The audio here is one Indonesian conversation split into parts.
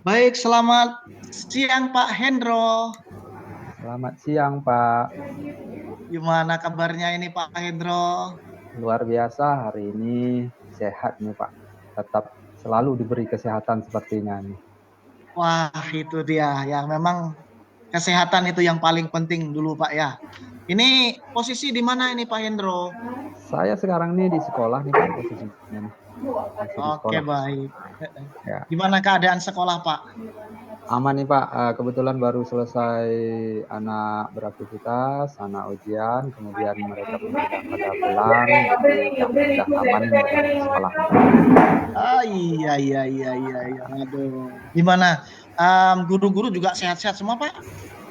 Baik, selamat siang Pak Hendro. Selamat siang, Pak. Gimana kabarnya ini Pak Hendro? Luar biasa hari ini sehat nih, Pak. Tetap selalu diberi kesehatan sepertinya nih. Wah, itu dia ya memang kesehatan itu yang paling penting dulu Pak ya. Ini posisi di mana ini Pak Hendro? Saya sekarang nih di sekolah nih, Pak, posisinya nih. Masih di Oke, sekolah. baik. Ya, Gimana keadaan sekolah Pak? aman nih, Pak. Kebetulan baru selesai anak beraktivitas, anak ujian, kemudian mereka pun sudah pada pulang, jadi ya udah aman nih mereka di sekolah. Ah, iya. Aduh. Gimana? Guru-guru juga sehat-sehat semua Pak?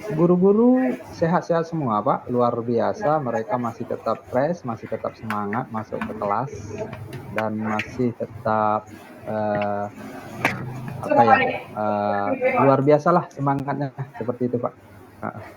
Guru-guru sehat-sehat semua, Pak. Luar biasa, mereka masih tetap fresh, masih tetap semangat masuk ke kelas dan masih tetap eh, apa ya luar biasalah semangatnya seperti itu, Pak.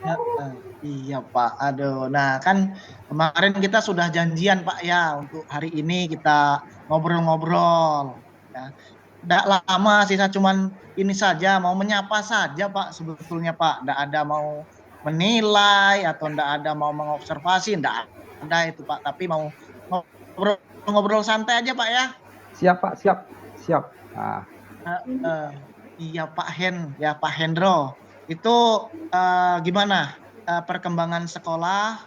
Heeh, iya Pak. Aduh, nah kan kemarin kita sudah janjian Pak ya untuk hari ini kita ngobrol-ngobrol. Ya. Nggak lama sisa cuman ini saja mau menyapa saja Pak sebetulnya Pak. Nggak ada mau menilai atau nggak ada mau mengobservasi, nggak ada itu Pak. Tapi mau ngobrol-ngobrol santai aja Pak ya. Siap, Pak, siap, siap. Nah, Heeh. Iya Pak Hendro. Itu gimana perkembangan sekolah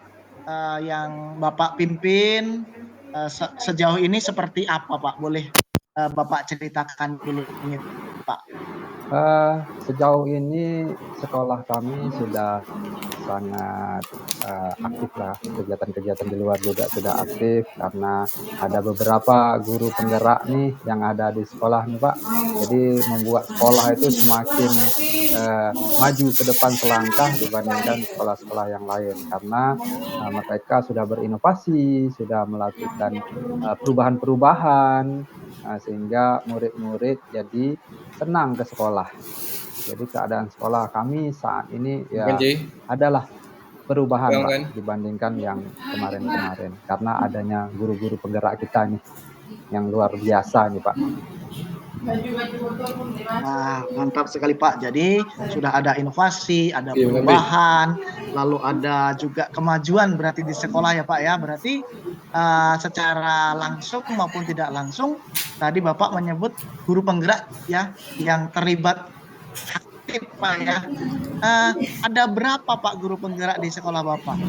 yang Bapak pimpin sejauh ini seperti apa Pak? Boleh Bapak ceritakan dulu ini Pak. Sejauh ini sekolah kami sudah sangat aktif lah, kegiatan-kegiatan di luar juga sudah aktif karena ada beberapa guru penggerak nih yang ada di sekolah nih, Pak. Jadi membuat sekolah itu semakin maju ke depan selangkah dibandingkan sekolah-sekolah yang lain karena mereka sudah berinovasi, sudah melakukan perubahan-perubahan sehingga murid-murid jadi senang ke sekolah. Jadi keadaan sekolah kami saat ini Bukan, ya Ci? adalah perubahan, Bang, Pak, kan? dibandingkan yang kemarin-kemarin karena adanya guru-guru penggerak kita nih yang luar biasa nih, Pak. Wah, mantap sekali Pak. Jadi sudah ada inovasi, ada Iya, Bang, Pi. perubahan, lalu ada juga kemajuan berarti di sekolah ya Pak ya. Berarti secara langsung maupun tidak langsung tadi Bapak menyebut guru penggerak ya yang terlibat aktif Pak ya. Ada berapa Pak guru penggerak di sekolah Bapak?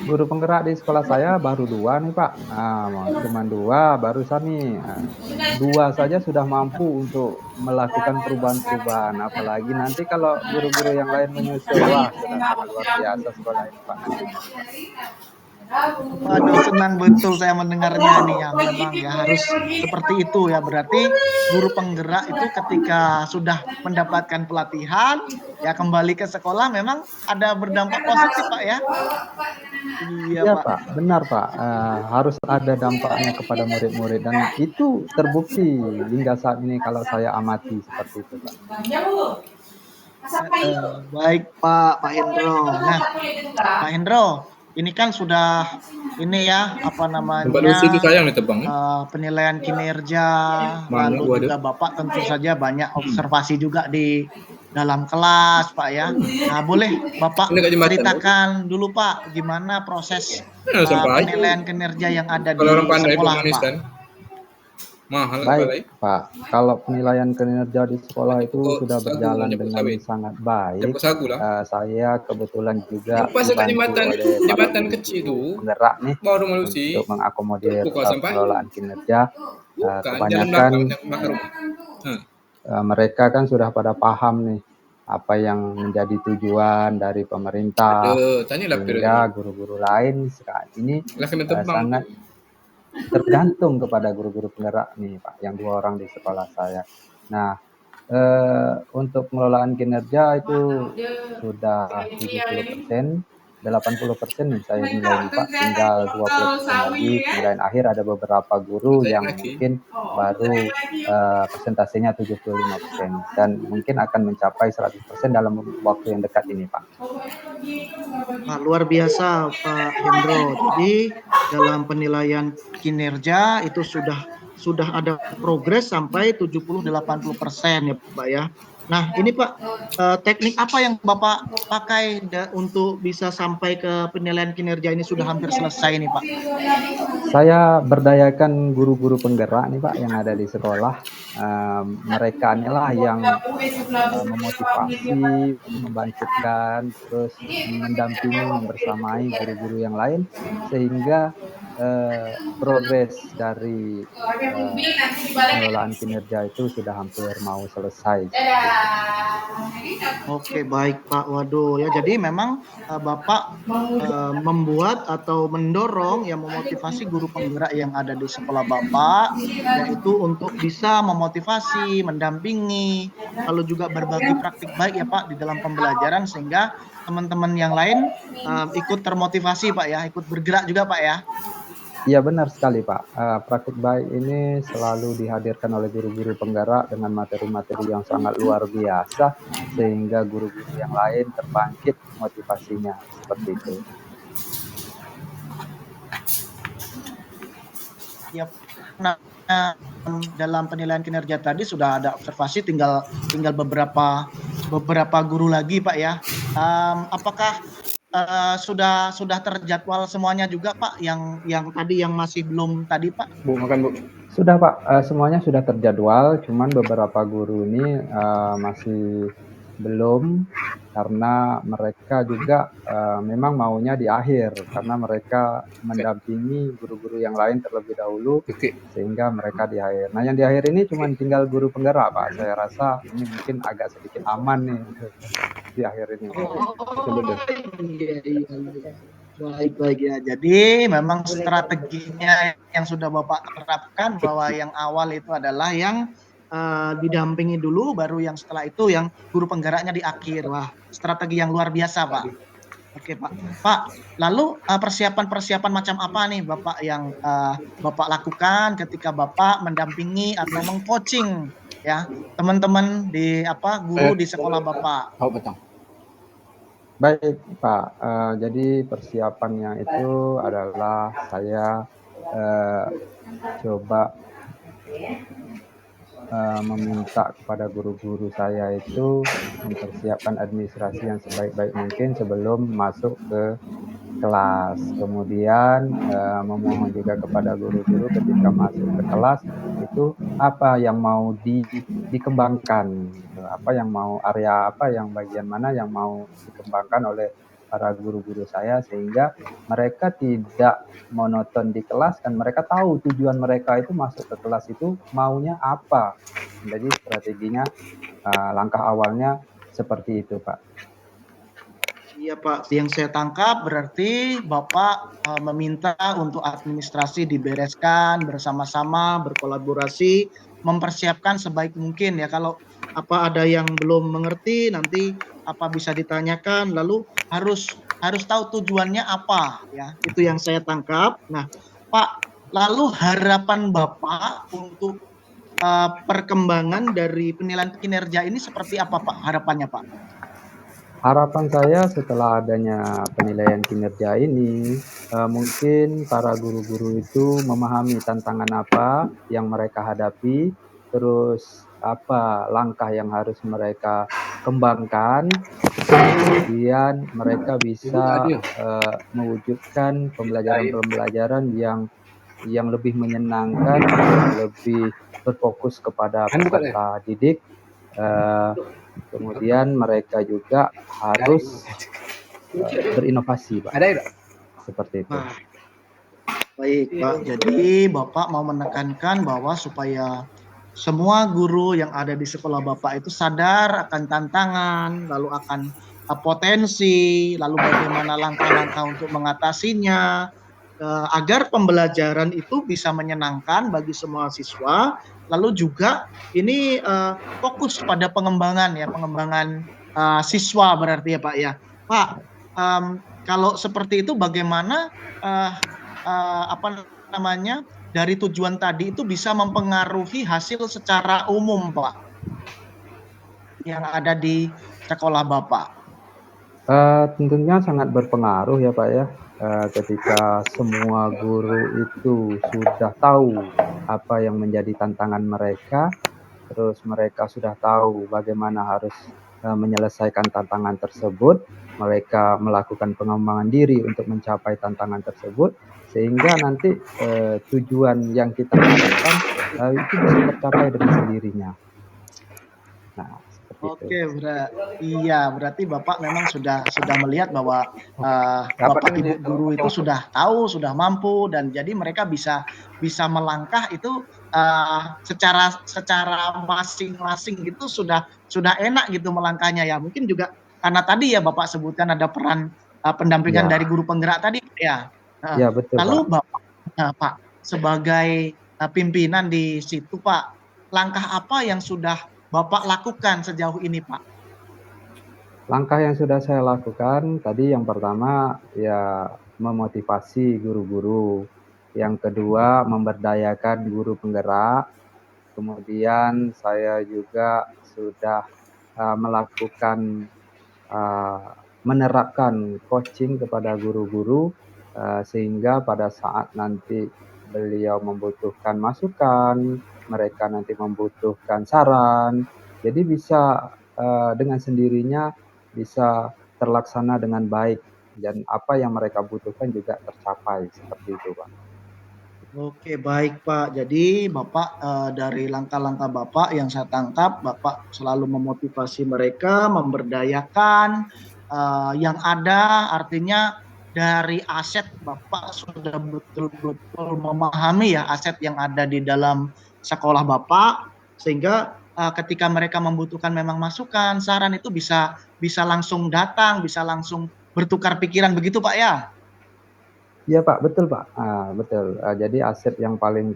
Guru penggerak di sekolah saya baru 2 nih, Pak. Cuma 2 barusan nih. 2 saja sudah mampu untuk melakukan perubahan-perubahan. Apalagi nanti kalau guru-guru yang lain menyusul, wah sudah sangat luar biasa sekolah ini, Pak, nantinya, Pak. Waduh, senang betul saya mendengarnya nih ya. Memang ya harus seperti itu ya. Berarti guru penggerak itu ketika sudah mendapatkan pelatihan, ya kembali ke sekolah memang ada berdampak positif Pak ya. Iya Iya, Pak. Pak, benar, Pak. Harus ada dampaknya kepada murid-murid dan itu terbukti hingga saat ini kalau saya amati seperti itu, Pak. Baik Pak Hendro. Nah Pak Hendro, ini kan sudah ini ya apa Tempat Lucy itu namanya sayang ditebang, ya? penilaian kinerja, Mana lalu gua ada? juga Bapak tentu saja banyak observasi juga di dalam kelas, Pak ya. Nah, boleh Ini Bapak kat jembatan, tuh. ceritakan dulu, Pak, gimana proses Sampai aja. penilaian kinerja yang ada Kalau orang di pandai sekolah, Pak? pemanisan, mahal Baik, kepala, ya? Pak. Kalau penilaian kinerja di sekolah Banyak itu pokok sudah sagu, berjalan banyak pokok dengan sawit. sangat Banyak baik. pokok sagu lah. Saya kebetulan juga Pas kat dibantu jembatan itu, oleh para jembatan kecil guru-guru itu, penggerak nih baru rumah Lucy, untuk mengakomodir pokok sampai. pengelolaan kinerja. Bukan, jalan Kebanyakan belakang, belakang rumah. mereka kan sudah pada paham nih apa yang menjadi tujuan dari pemerintah, Ada, tanyalah Pir sehingga tadi. guru-guru lain saat ini Lah kena tebang sangat tu. tergantung kepada guru-guru penggerak nih, Pak, yang 2 orang di sekolah saya. Nah, untuk pengelolaan kinerja itu sudah 70%, 80% saya nilai nih, Pak, tinggal 20% lagi penilaian akhir. Ada beberapa guru Saya yang lagi. mungkin baru persentasenya 75% dan mungkin akan mencapai 100% dalam waktu yang dekat ini, Pak. Nah, luar biasa Pak Hendro. Jadi dalam penilaian kinerja itu sudah ada progres sampai 70-80% ya Pak ya. Nah, ini Pak, teknik apa yang Bapak pakai untuk bisa sampai ke penilaian kinerja ini sudah hampir selesai nih Pak? Saya berdayakan guru-guru penggerak nih Pak yang ada di sekolah. Mereka inilah yang memotivasi, membangkitkan, terus mendampingi, membersamai guru-guru yang lain sehingga progres dari pengelolaan kinerja itu sudah hampir mau selesai. Oke, baik Pak. Waduh ya, jadi memang Bapak membuat atau mendorong yang memotivasi guru penggerak yang ada di sekolah Bapak, yaitu untuk bisa memotivasi, mendampingi, lalu juga berbagi praktik baik ya Pak di dalam pembelajaran sehingga teman-teman yang lain ikut termotivasi Pak ya, ikut bergerak juga Pak ya. Iya benar sekali Pak, praktik baik ini selalu dihadirkan oleh guru-guru penggerak dengan materi-materi yang sangat luar biasa, sehingga guru-guru yang lain terbangkit motivasinya, seperti itu. Ya, nah, dalam penilaian kinerja tadi sudah ada observasi, tinggal beberapa guru lagi Pak ya. Apakah sudah terjadwal semuanya juga Pak yang tadi yang masih belum tadi Pak? Bu, makan Bu. Sudah Pak, semuanya sudah terjadwal, cuman beberapa guru ini masih belum, karena mereka juga memang maunya di akhir, karena mereka mendampingi guru-guru yang lain terlebih dahulu, Oke. sehingga mereka di akhir. Nah yang di akhir ini cuman tinggal guru penggerak Pak, saya rasa ini mungkin agak sedikit aman nih di akhir ini. Oh, iya. Baik ya. Jadi memang strateginya yang sudah Bapak terapkan bahwa yang awal itu adalah yang didampingi dulu, baru yang setelah itu yang guru penggeraknya di akhir. Wah, strategi yang luar biasa Pak. Oke Pak. Pak, lalu persiapan-persiapan macam apa nih Bapak yang Bapak lakukan ketika Bapak mendampingi atau mengcoaching ya teman-teman di guru di sekolah Bapak? Oh, betul. Baik Pak, jadi persiapannya itu adalah saya coba meminta kepada guru-guru saya itu mempersiapkan administrasi yang sebaik-baik mungkin sebelum masuk ke kelas. Kemudian memohon juga kepada guru-guru ketika masuk ke kelas itu apa yang mau dikembangkan, gitu. Apa yang mau area apa yang bagian mana yang mau dikembangkan oleh para guru-guru saya sehingga mereka tidak monoton di kelas dan mereka tahu tujuan mereka itu masuk ke kelas itu maunya apa. Jadi strateginya langkah awalnya seperti itu, Pak. Iya Pak, yang saya tangkap berarti Bapak meminta untuk administrasi dibereskan bersama-sama, berkolaborasi, mempersiapkan sebaik mungkin ya. Kalau ada yang belum mengerti nanti bisa ditanyakan, lalu harus tahu tujuannya apa ya. Itu yang saya tangkap. Nah, Pak, lalu harapan Bapak untuk perkembangan dari penilaian kinerja ini seperti apa Pak? Harapannya Pak? Harapan saya setelah adanya penilaian kinerja ini, mungkin para guru-guru itu memahami tantangan apa yang mereka hadapi, terus apa langkah yang harus mereka kembangkan, kemudian mereka bisa mewujudkan pembelajaran-pembelajaran yang lebih menyenangkan, lebih berfokus kepada peserta didik. Kemudian mereka juga harus berinovasi, Pak. Seperti itu. Baik, Pak. Jadi Bapak mau menekankan bahwa supaya semua guru yang ada di sekolah Bapak itu sadar akan tantangan, lalu akan potensi, lalu bagaimana langkah-langkah untuk mengatasinya, agar pembelajaran itu bisa menyenangkan bagi semua siswa, lalu juga ini fokus pada pengembangan siswa berarti ya Pak ya. Pak, kalau seperti itu bagaimana dari tujuan tadi itu bisa mempengaruhi hasil secara umum Pak yang ada di sekolah Bapak? Tentunya sangat berpengaruh ya Pak ya, ketika semua guru itu sudah tahu apa yang menjadi tantangan mereka, terus mereka sudah tahu bagaimana harus menyelesaikan tantangan tersebut, mereka melakukan pengembangan diri untuk mencapai tantangan tersebut, sehingga nanti tujuan yang kita harapkan itu bisa tercapai dengan sendirinya. Nah, seperti itu. Oke, iya, berarti Bapak memang sudah melihat bahwa Dapat Bapak ini Ibu guru itu sudah tahu, sudah mampu dan jadi mereka bisa melangkah itu secara masing-masing gitu sudah enak gitu melangkahnya ya. Mungkin juga karena tadi ya Bapak sebutkan ada peran pendampingan dari ya, guru penggerak tadi ya. Heeh. ya betul Lalu Pak. Bapak Pak sebagai pimpinan di situ Pak, langkah apa yang sudah Bapak lakukan sejauh ini, Pak? Langkah yang sudah saya lakukan tadi yang pertama ya memotivasi guru-guru, yang kedua memberdayakan guru penggerak, kemudian saya juga sudah melakukan menerapkan coaching kepada guru-guru sehingga pada saat nanti beliau membutuhkan masukan, mereka nanti membutuhkan saran, jadi bisa dengan sendirinya bisa terlaksana dengan baik dan apa yang mereka butuhkan juga tercapai, seperti itu Pak. Oke, baik, Pak. Jadi Bapak, dari langkah-langkah Bapak yang saya tangkap, Bapak selalu memotivasi mereka, memberdayakan, yang ada artinya dari aset Bapak sudah betul-betul memahami ya aset yang ada di dalam sekolah Bapak, sehingga, ketika mereka membutuhkan memang masukan, saran itu bisa langsung datang, bisa langsung bertukar pikiran begitu, Pak, ya? Iya Pak, betul Pak, betul, jadi aset yang paling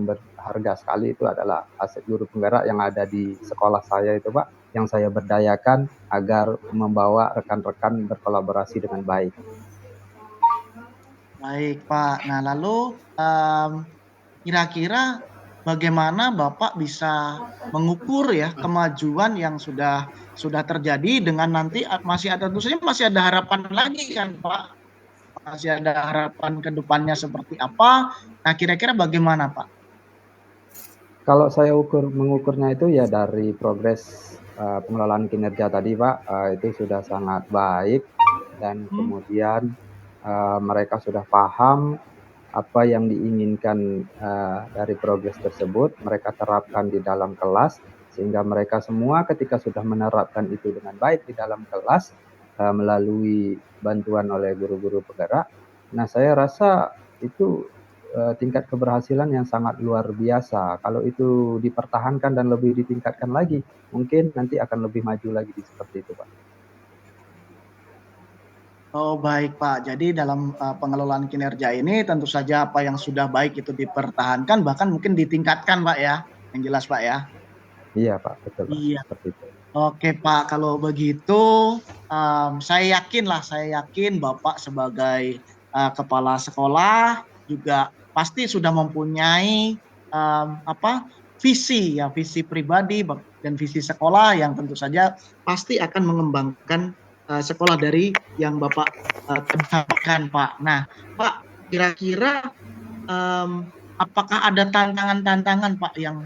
berharga sekali itu adalah aset guru penggerak yang ada di sekolah saya itu Pak, yang saya berdayakan agar membawa rekan-rekan berkolaborasi dengan baik. Baik, Pak. Nah, lalu, kira-kira bagaimana Bapak bisa mengukur ya kemajuan yang sudah terjadi dengan nanti masih ada tentu saja masih ada harapan lagi kan, Pak? Masih ada harapan ke depannya seperti apa? Nah, kira-kira bagaimana, Pak? Kalau saya mengukurnya itu ya dari progres pengelolaan kinerja tadi Pak, itu sudah sangat baik dan Hmm, kemudian mereka sudah paham apa yang diinginkan dari progres tersebut, mereka terapkan di dalam kelas, sehingga mereka semua ketika sudah menerapkan itu dengan baik di dalam kelas, melalui bantuan oleh guru-guru penggerak, nah saya rasa itu tingkat keberhasilan yang sangat luar biasa. Kalau itu dipertahankan dan lebih ditingkatkan lagi, mungkin nanti akan lebih maju lagi seperti itu Pak. oh baik, Pak. Jadi dalam, pengelolaan kinerja ini tentu saja apa yang sudah baik itu dipertahankan bahkan mungkin ditingkatkan, Pak, ya? Yang jelas, Pak, ya? Iya Pak, betul Pak, Iya. seperti itu. Oke Pak, kalau begitu, saya yakin Bapak sebagai, kepala sekolah juga pasti sudah mempunyai, visi ya, visi pribadi dan visi sekolah yang tentu saja pasti akan mengembangkan, sekolah dari yang Bapak, tempatkan Pak. Nah Pak, kira-kira, apakah ada tantangan-tantangan Pak yang,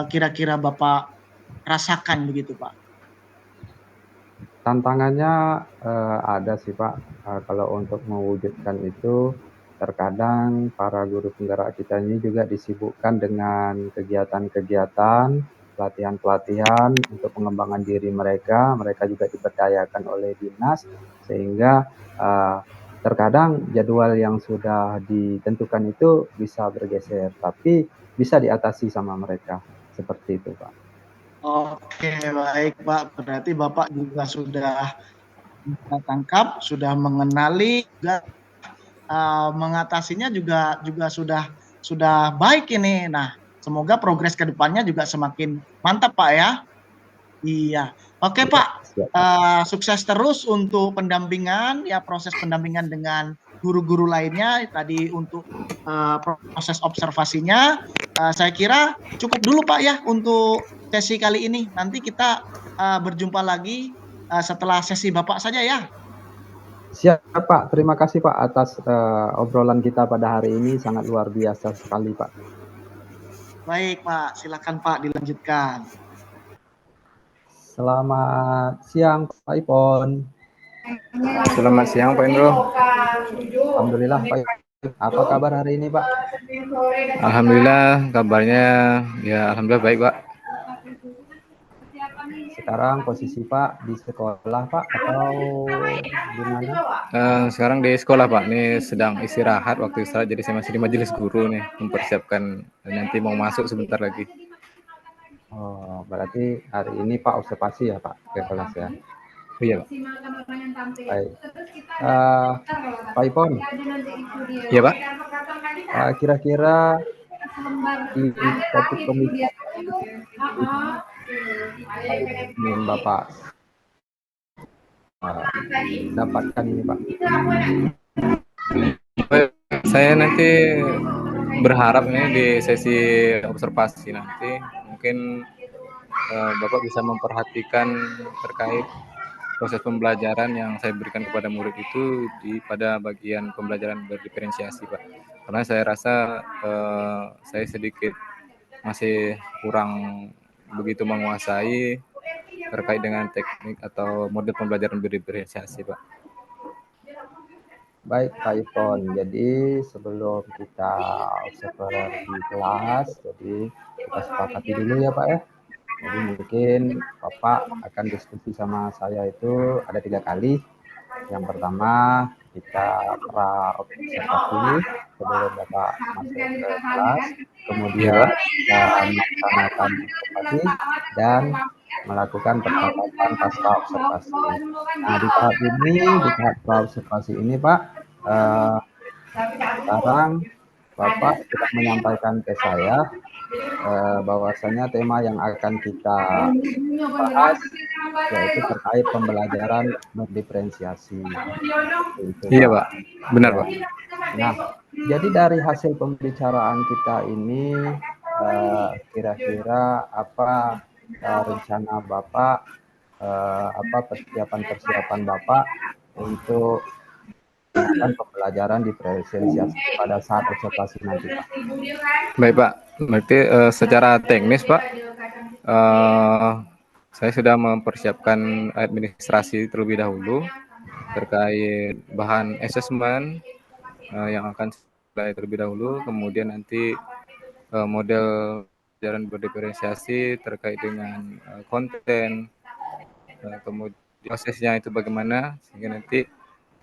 kira-kira Bapak rasakan begitu Pak? Tantangannya ada sih Pak, kalau untuk mewujudkan itu terkadang para guru penggerak kita ini juga disibukkan dengan kegiatan-kegiatan, pelatihan-pelatihan untuk pengembangan diri mereka, mereka juga diberdayakan oleh dinas sehingga terkadang jadwal yang sudah ditentukan itu bisa bergeser, tapi bisa diatasi sama mereka, seperti itu Pak. Oke, baik Pak. Berarti Bapak juga sudah tangkap, sudah mengenali, juga mengatasinya juga juga sudah baik ini. Nah, semoga progres ke depannya juga semakin mantap, Pak, ya. Iya. Oke, Iya, Pak, siap Pak. sukses terus untuk pendampingan, ya proses pendampingan dengan guru-guru lainnya, tadi untuk, proses observasinya, saya kira cukup dulu, Pak, ya, untuk sesi kali ini. Nanti kita, berjumpa lagi, setelah sesi Bapak saja ya. Siap Pak, terima kasih Pak atas obrolan kita pada hari ini sangat luar biasa sekali Pak. Baik Pak, silakan Pak dilanjutkan. Selamat siang Pak Ipon. Selamat siang Pak Indro. Alhamdulillah Pak Ipon. Apa kabar hari ini Pak? Alhamdulillah kabarnya ya alhamdulillah baik Pak. Sekarang posisi Pak di sekolah Pak atau di mana? Sekarang di sekolah Pak, ini sedang istirahat, waktu istirahat jadi saya masih di majelis guru nih mempersiapkan nanti mau masuk sebentar lagi. Oh, berarti hari ini Pak observasi ya Pak ke kelas ya? Iya Pak. Baik. Pak Ipon, Iya Pak. kira-kira di topik pembicaraan ingin Bapak dapatkan ini Pak. Saya nanti berharap nih di sesi observasi nanti mungkin Bapak bisa memperhatikan terkait proses pembelajaran yang saya berikan kepada murid itu pada bagian pembelajaran berdiferensiasi Pak. Karena saya rasa saya sedikit masih kurang begitu menguasai terkait dengan teknik atau model pembelajaran berdiferensiasi Pak. Baik Pak Ipon, jadi sebelum kita observer di kelas, jadi kita sepakati dulu ya Pak ya. Jadi mungkin Bapak akan diskusi sama saya itu ada 3 kali. Yang pertama kita pra-observasi sebelum Bapak masuk ke kelas, kemudian kita melaksanakan observasi dan melakukan percakapan pasca observasi. Nah di tahap pra-observasi ini Pak, sekarang Bapak sudah menyampaikan ke saya bahwasanya tema yang akan kita bahas yaitu terkait pembelajaran berdiferensiasi. Iya Pak, benar Pak. Nah, jadi dari hasil pembicaraan kita ini kira-kira apa rencana Bapak, apa persiapan Bapak untuk melakukan pembelajaran diferensiasi pada saat observasi nanti Pak. Baik Pak, berarti secara teknis Pak, saya sudah mempersiapkan administrasi terlebih dahulu terkait bahan asesmen yang akan saya terlebih dahulu, kemudian nanti model pembelajaran berdiferensiasi terkait dengan konten, kemudian prosesnya itu bagaimana sehingga nanti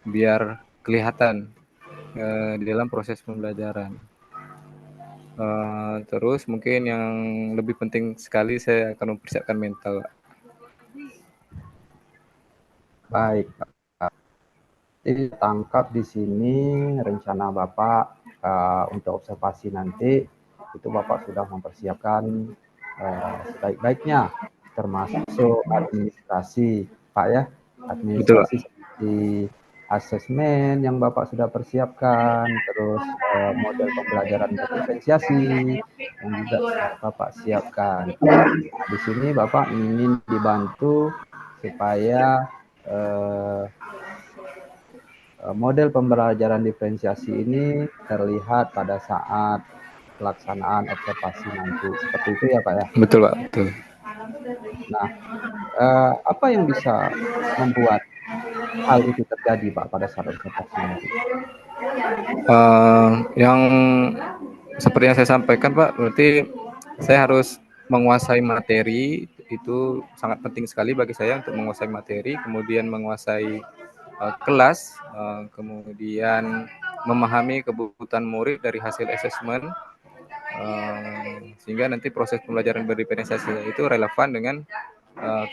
biar kelihatan di dalam proses pembelajaran. Terus mungkin yang lebih penting sekali saya akan mempersiapkan mental. Baik, Pak. Jadi tangkap di sini rencana Bapak untuk observasi nanti itu Bapak sudah mempersiapkan sebaik-baiknya termasuk administrasi Pak ya, administrasi seperti asesmen yang Bapak sudah persiapkan, terus model pembelajaran berdiferensiasi yang juga sudah Bapak siapkan. Nah, di sini Bapak ingin dibantu supaya model pembelajaran diferensiasi ini terlihat pada saat pelaksanaan observasi nanti. Seperti itu ya Pak ya? Betul Pak, betul. Nah, apa yang bisa membuat hal itu terjadi Pak pada saat observasi nanti? Yang seperti yang saya sampaikan Pak, berarti saya harus menguasai materi, itu sangat penting sekali bagi saya untuk menguasai materi, kemudian menguasai kelas, kemudian memahami kebutuhan murid dari hasil asesmen, sehingga nanti proses pembelajaran berdiferensiasi itu relevan dengan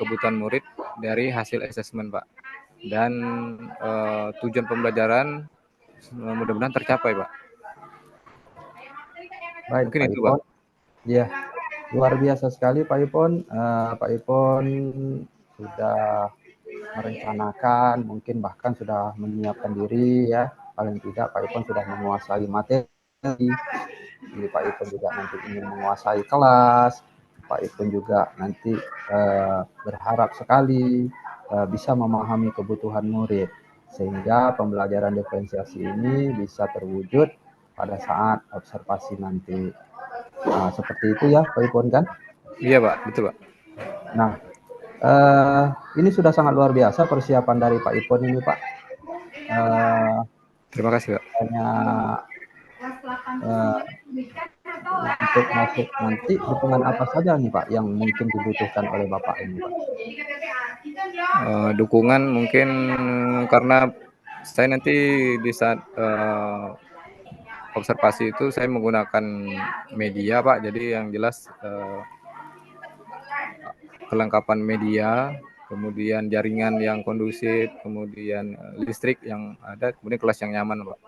kebutuhan murid dari hasil asesmen Pak. Dan tujuan pembelajaran mudah-mudahan tercapai Pak. Baik mungkin Pak itu Ipon. Pak. Ya, luar biasa sekali Pak Ipon. Pak Ipon sudah merencanakan, mungkin bahkan sudah menyiapkan diri ya. Paling tidak Pak Ipon sudah menguasai materi. Jadi Pak Ipon juga nanti ingin menguasai kelas. Pak Ipon juga nanti berharap sekali bisa memahami kebutuhan murid sehingga pembelajaran diferensiasi ini bisa terwujud pada saat observasi nanti. Nah, seperti itu ya Pak Ipon kan? Iya Pak, betul Pak. Nah, ini sudah sangat luar biasa persiapan dari Pak Ipon ini Pak. Terima kasih Pak. Hanya untuk masuk nanti dukungan apa saja nih Pak yang mungkin dibutuhkan oleh Bapak ini Pak? Dukungan mungkin karena saya nanti di saat observasi itu saya menggunakan media Pak, jadi yang jelas kelengkapan media, kemudian jaringan yang kondusif, kemudian listrik yang ada, kemudian kelas yang nyaman Pak.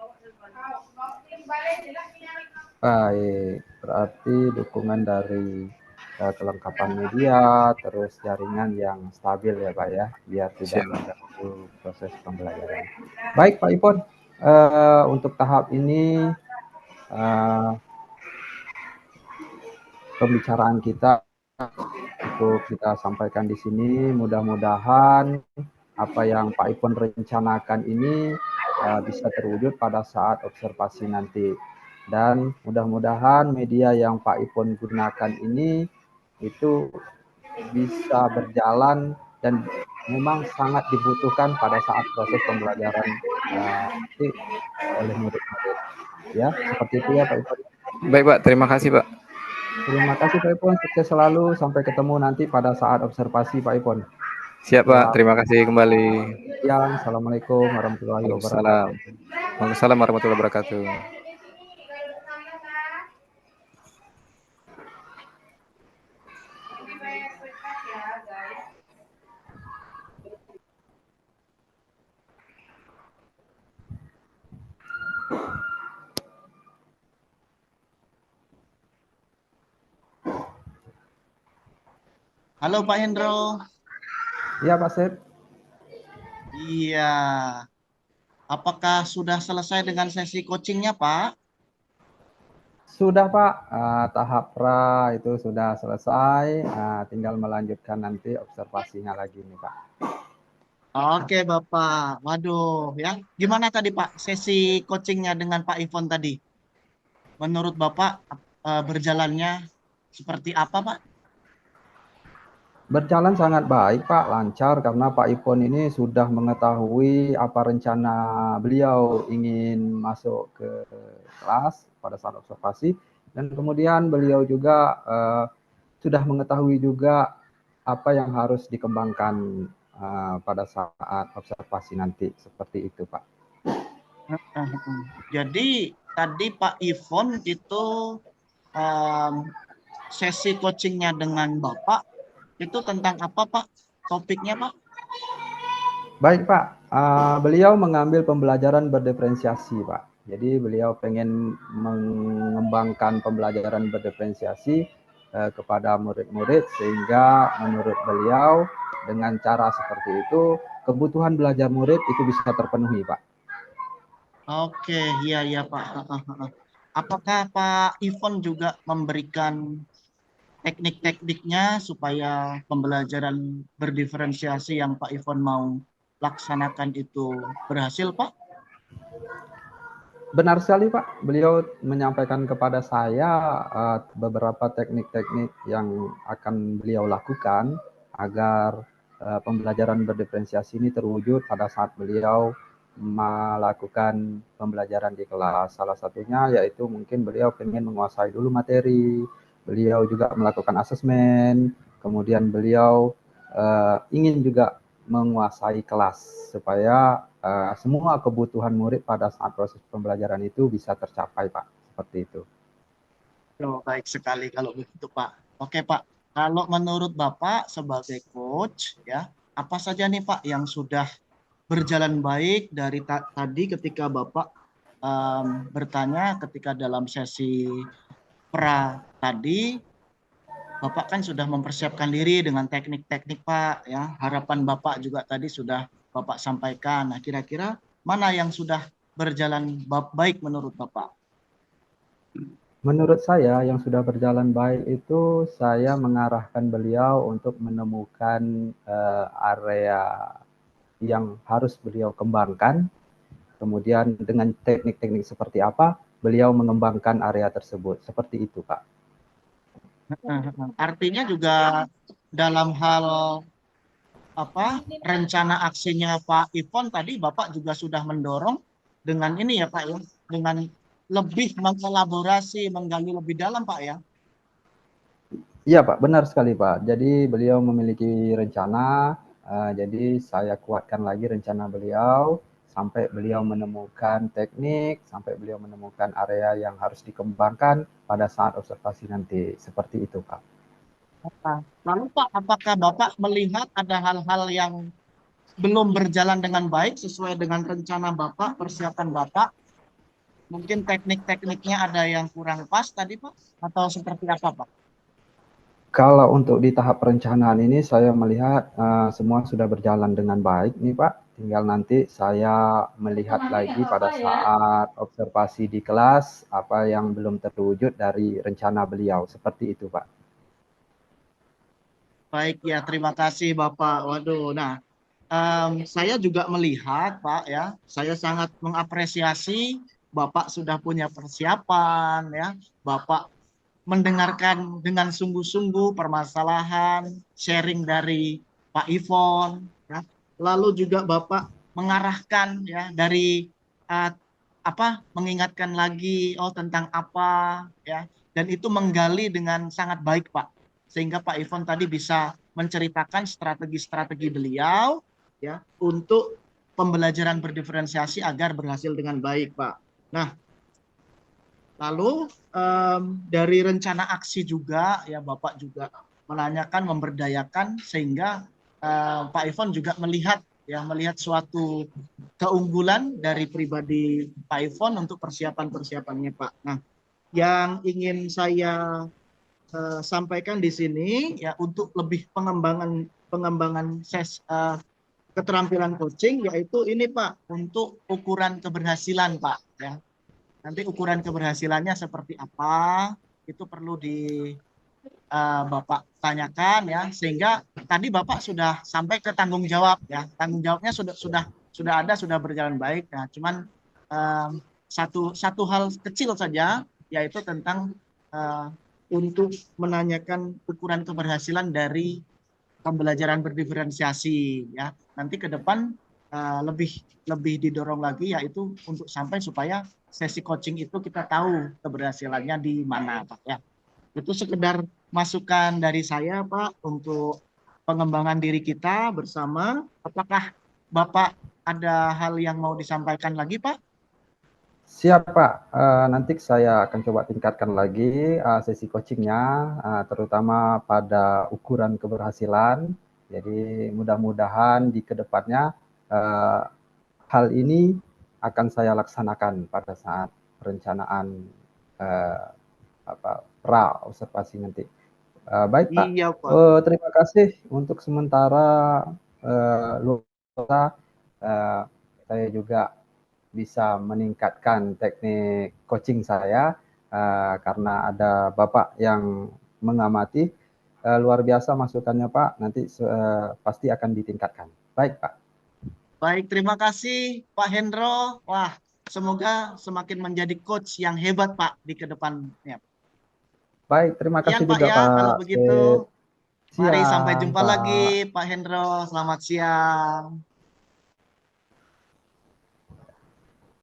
Baik, berarti dukungan dari kelengkapan media, terus jaringan yang stabil ya Pak ya, biar tidak Siap. mengganggu proses pembelajaran. Baik Pak Ipon, untuk tahap ini pembicaraan kita cukup kita sampaikan di sini. Mudah-mudahan apa yang Pak Ipon rencanakan ini bisa terwujud pada saat observasi nanti. Dan mudah-mudahan media yang Pak Ipon gunakan ini itu bisa berjalan dan memang sangat dibutuhkan pada saat proses pembelajaran nanti oleh murid-murid. Ya, seperti itu ya Pak Ipon. Baik Pak, terima kasih Pak. Terima kasih Pak Ipon, sukses selalu. Sampai ketemu nanti pada saat observasi Pak Ipon. Siap Pak, Ya, terima kasih kembali. Assalamualaikum warahmatullahi Waalaikumsalam. wabarakatuh. Waalaikumsalam warahmatullahi wabarakatuh. Halo Pak Hendro. Iya Pak Sep. Iya. Apakah sudah selesai dengan sesi coachingnya Pak? Sudah Pak, tahap pra itu sudah selesai, tinggal melanjutkan nanti observasinya lagi nih Pak. Oke Bapak. Waduh ya. Gimana tadi Pak sesi coachingnya dengan Pak Ivon tadi? Menurut Bapak berjalannya seperti apa Pak? Berjalan sangat baik Pak, lancar karena Pak Ipon ini sudah mengetahui apa rencana beliau ingin masuk ke kelas pada saat observasi, dan kemudian beliau juga sudah mengetahui juga apa yang harus dikembangkan pada saat observasi nanti, seperti itu Pak. Jadi tadi Pak Ivon itu sesi coachingnya dengan Bapak itu tentang apa Pak? Topiknya Pak? Baik Pak, beliau mengambil pembelajaran berdiferensiasi Pak. Jadi beliau pengen mengembangkan pembelajaran berdiferensiasi kepada murid-murid, sehingga menurut beliau dengan cara seperti itu kebutuhan belajar murid itu bisa terpenuhi Pak. Oke, iya Pak. Apakah Pak Ivon juga memberikan teknik-tekniknya supaya pembelajaran berdiferensiasi yang Pak Ivon mau laksanakan itu berhasil Pak? Benar sekali Pak, beliau menyampaikan kepada saya beberapa teknik-teknik yang akan beliau lakukan agar pembelajaran berdiferensiasi ini terwujud pada saat beliau melakukan pembelajaran di kelas. Salah satunya yaitu mungkin beliau ingin menguasai dulu materi, beliau juga melakukan asesmen, kemudian beliau ingin juga menguasai kelas supaya semua kebutuhan murid pada saat proses pembelajaran itu bisa tercapai Pak, seperti itu. Oh, baik sekali kalau begitu Pak. Oke Pak, kalau menurut Bapak sebagai coach ya, apa saja nih Pak yang sudah berjalan baik dari tadi ketika Bapak bertanya ketika dalam sesi pra tadi, Bapak kan sudah mempersiapkan diri dengan teknik-teknik Pak ya. Harapan Bapak juga tadi sudah Bapak sampaikan. Nah, kira-kira mana yang sudah berjalan baik menurut Bapak? Menurut saya yang sudah berjalan baik itu saya mengarahkan beliau untuk menemukan area yang harus beliau kembangkan. Kemudian dengan teknik-teknik seperti apa beliau mengembangkan area tersebut. Seperti itu Pak. Artinya juga dalam hal apa rencana aksinya Pak Ipon tadi Bapak juga sudah mendorong dengan ini ya Pak ya, dengan lebih mengkolaborasi, menggali lebih dalam Pak ya. Iya Pak, benar sekali Pak. Jadi beliau memiliki rencana, jadi saya kuatkan lagi rencana beliau sampai beliau menemukan teknik, sampai beliau menemukan area yang harus dikembangkan pada saat observasi nanti. Seperti itu Pak. Lalu Pak, apakah Bapak melihat ada hal-hal yang belum berjalan dengan baik sesuai dengan rencana Bapak, persiapan Bapak? Mungkin teknik-tekniknya ada yang kurang pas tadi Pak, atau seperti apa Pak? Kalau untuk di tahap perencanaan ini saya melihat semua sudah berjalan dengan baik nih Pak. Tinggal nanti saya melihat lagi pada saat observasi di kelas apa yang belum terwujud dari rencana beliau. Seperti itu Pak. Baik ya, terima kasih Bapak. Waduh, nah saya juga melihat Pak ya, saya sangat mengapresiasi Bapak sudah punya persiapan ya, Bapak mendengarkan dengan sungguh-sungguh permasalahan, sharing dari Pak Ivon, ya. Lalu juga Bapak mengarahkan ya dari uh, mengingatkan lagi tentang apa ya, dan itu menggali dengan sangat baik Pak, sehingga Pak Ivon tadi bisa menceritakan strategi-strategi beliau ya untuk pembelajaran berdiferensiasi agar berhasil dengan baik Pak. Nah, lalu dari rencana aksi juga ya Bapak juga menanyakan, memberdayakan sehingga Pak Ivon juga melihat suatu keunggulan dari pribadi Pak Ivon untuk persiapan-persiapannya Pak. Nah, yang ingin saya sampaikan di sini ya untuk lebih pengembangan pengembangan keterampilan coaching yaitu ini Pak untuk ukuran keberhasilan Pak ya. Nanti ukuran keberhasilannya seperti apa itu perlu Bapak tanyakan ya, sehingga tadi Bapak sudah sampai ke tanggung jawab ya. Tanggung jawabnya sudah ada, sudah berjalan baik ya. Cuman satu hal kecil saja yaitu tentang uh, untuk menanyakan ukuran keberhasilan dari pembelajaran berdiferensiasi ya. Nanti ke depan lebih lebih didorong lagi yaitu untuk sampai supaya sesi coaching itu kita tahu keberhasilannya di mana Pak ya. Itu sekedar masukan dari saya Pak untuk pengembangan diri kita bersama. Apakah Bapak ada hal yang mau disampaikan lagi Pak? Siap Pak, nanti saya akan coba tingkatkan lagi sesi coachingnya, terutama pada ukuran keberhasilan. Jadi mudah-mudahan di kedepannya hal ini akan saya laksanakan pada saat perencanaan pra observasi nanti. Baik Pak, Iya Pak. terima kasih untuk sementara luar saya juga bisa meningkatkan teknik coaching saya karena ada Bapak yang mengamati. Luar biasa masukannya Pak, nanti pasti akan ditingkatkan. Baik Pak. Baik, terima kasih Pak Hendro. Wah, semoga semakin menjadi coach yang hebat Pak di kedepannya. Baik, terima Sekian kasih Pak juga ya, kalau Pak. begitu. Mari sampai Siang jumpa lagi Pak. Pak Hendro. Selamat siang.